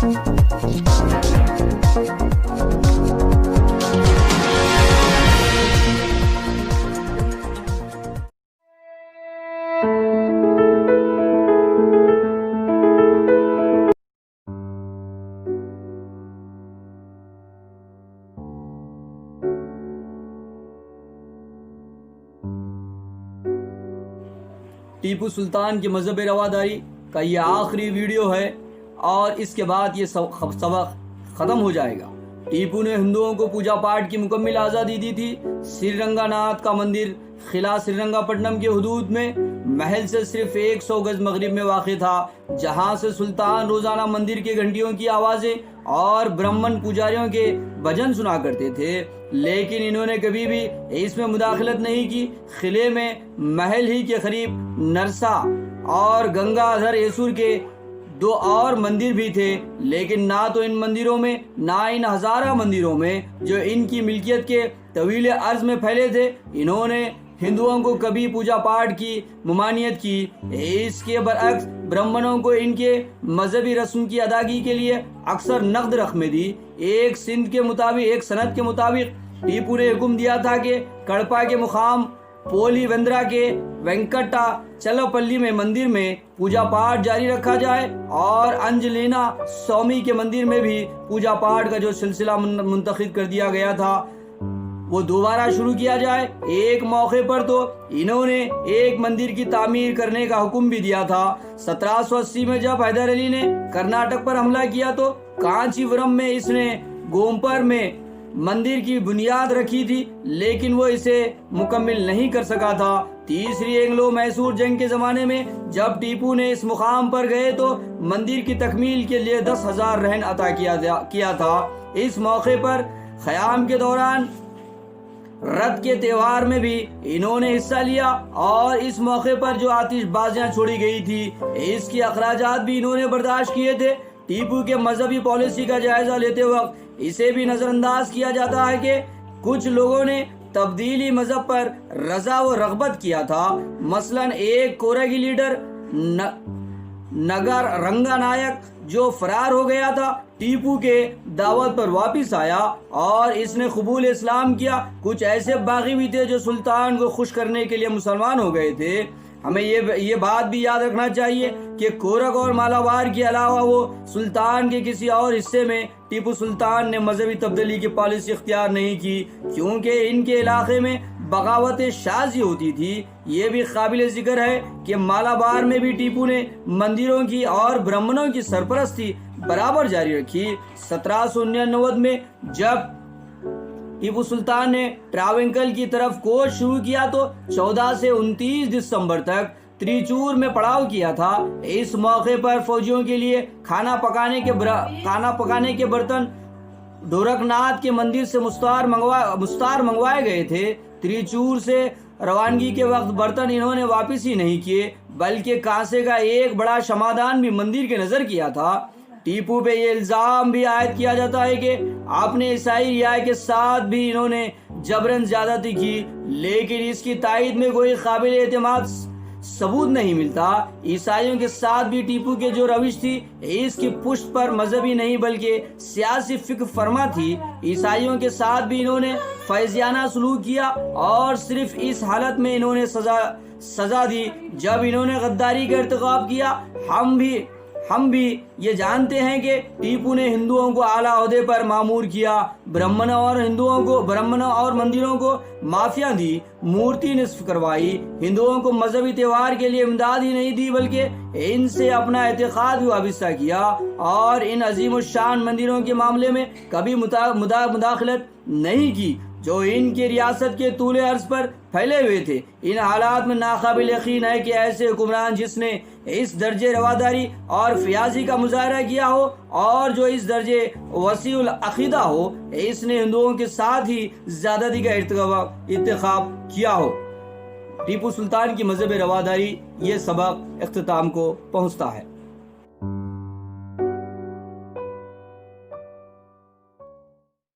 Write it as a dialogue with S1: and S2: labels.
S1: ٹیپو سلطان کی مذہب رواداری کا یہ آخری ویڈیو ہے اور اس کے بعد یہ سبق ختم ہو جائے گا۔ ٹیپو نے ہندوؤں کو پوجا پاٹ کی مکمل آزادی دی تھی۔ سری رنگا ناتھ کا مندر خلا سری رنگا پٹنم کے حدود میں محل سے صرف 100 گز مغرب میں واقع تھا، جہاں سے سلطان روزانہ مندر کے گھنٹیوں کی آوازیں اور برہمن پجاریوں کے بھجن سنا کرتے تھے، لیکن انہوں نے کبھی بھی اس میں مداخلت نہیں کی۔ قلعے میں محل ہی کے قریب نرسا اور گنگا دھر ایسور کے 2 اور مندر بھی تھے، لیکن نہ تو ان مندروں میں نہ ان ہزارہ مندروں میں جو ان کی ملکیت کے طویل عرض میں پھیلے تھے انہوں نے ہندوؤں کو کبھی پوجا پاٹ کی ممانعت کی۔ اس کے برعکس برہمنوں کو ان کے مذہبی رسم کی ادائیگی کے لیے اکثر نقد رقمیں دی۔ ایک سند کے مطابق ٹیپو نے حکم دیا تھا کہ کڑپا کے مقام پولی ویندرا کے وینکٹا چلپلی میں مندر میں پوجا پاٹ جاری رکھا جائے اور انجلینا سوامی کے مندر میں بھی پوجا پاٹ کا جو سلسلہ منتخب کر دیا گیا تھا وہ دوبارہ شروع کیا جائے۔ ایک موقع پر تو انہوں نے ایک مندر کی تعمیر کرنے کا حکم بھی دیا تھا۔ 1780 میں جب حیدر علی نے کرناٹک پر حملہ کیا تو کانچی ورم میں اس نے گومپر میں مندر کی بنیاد رکھی تھی، لیکن وہ اسے مکمل نہیں کر سکا تھا۔ تیسری اینگلو میسور جنگ کے زمانے میں جب ٹیپو نے اس مقام پر گئے تو مندر کی تکمیل کے لیے 10,000 رہن عطا کیا تھا۔ اس موقع پر خیام کے دوران رت کے تہوار میں بھی انہوں نے حصہ لیا اور اس موقع پر جو آتش بازیاں چھوڑی گئی تھی اس کے اخراجات بھی انہوں نے برداشت کیے تھے۔ ٹیپو کے مذہبی پالیسی کا جائزہ لیتے وقت اسے بھی نظر انداز کیا جاتا ہے کہ کچھ لوگوں نے تبدیلی مذہب پر رضا و رغبت کیا تھا۔ مثلا ایک کورگی لیڈر نگر رنگا نائک جو فرار ہو گیا تھا ٹیپو کے دعوت پر واپس آیا اور اس نے قبول اسلام کیا۔ کچھ ایسے باغی بھی تھے جو سلطان کو خوش کرنے کے لیے مسلمان ہو گئے تھے۔ ہمیں یہ بات بھی یاد رکھنا چاہیے کہ کورگ اور مالابار کے علاوہ وہ سلطان کے کسی اور حصے میں ٹیپو سلطان نے مذہبی تبدیلی کی پالیسی اختیار نہیں کی، کیونکہ ان کے علاقے میں بغاوت شاذی ہوتی تھی۔ یہ بھی قابل ذکر ہے کہ مالابار میں بھی ٹیپو نے مندروں کی اور برہمنوں کی سرپرستی برابر جاری رکھی۔ 1799 میں جب ٹیپو سلطان نے ٹراونکل کی طرف کوچ شروع کیا تو 14 سے 29 دسمبر تک تریچور میں پڑاؤ کیا تھا۔ اس موقع پر فوجیوں کے لیے کھانا پکانے کے برتن ڈورک ناتھ کے مندر سے مستار منگوائے گئے تھے۔ تریچور سے روانگی کے وقت برتن انہوں نے واپس ہی نہیں کیے، بلکہ کانسے کا ایک بڑا شمادان بھی مندر کے نظر کیا تھا۔ ٹیپو پہ یہ الزام بھی عائد کیا جاتا ہے کہ اپنے عیسائی رعایا کے ساتھ بھی انہوں نے جبراً زیادتی کی، لیکن اس کی تائید میں کوئی قابل اعتماد ثبوت نہیں ملتا۔ عیسائیوں کے ساتھ بھی ٹیپو کے جو روش تھی اس کی پشت پر مذہبی نہیں بلکہ سیاسی فکر فرما تھی۔ عیسائیوں کے ساتھ بھی انہوں نے فیضیانہ سلوک کیا اور صرف اس حالت میں انہوں نے سزا دی جب انہوں نے غداری کا ارتکاب کیا۔ ہم بھی یہ جانتے ہیں کہ ٹیپو نے ہندوؤں کو اعلیٰ عہدے پر مامور کیا، برہمنوں اور مندروں کو معافیاں دی، مورتی نصب کروائی، ہندوؤں کو مذہبی تہوار کے لیے امداد ہی نہیں دی بلکہ ان سے اپنا اعتقاد بھی وابستہ کیا، اور ان عظیم الشان مندروں کے معاملے میں کبھی مداخلت نہیں کی جو ان کے ریاست کے طول عرض پر پھیلے ہوئے تھے۔ ان حالات میں ناقابل یقین ہے کہ ایسے حکمران جس نے اس درجے رواداری اور فیاضی کا مظاہرہ کیا ہو اور جو اس درجے وسیع العقیدہ ہو، اس نے ہندوؤں کے ساتھ ہی زیادتی کا ارتکاب کیا ہو۔ ٹیپو سلطان کی مذہب رواداری یہ سبق اختتام کو پہنچتا ہے۔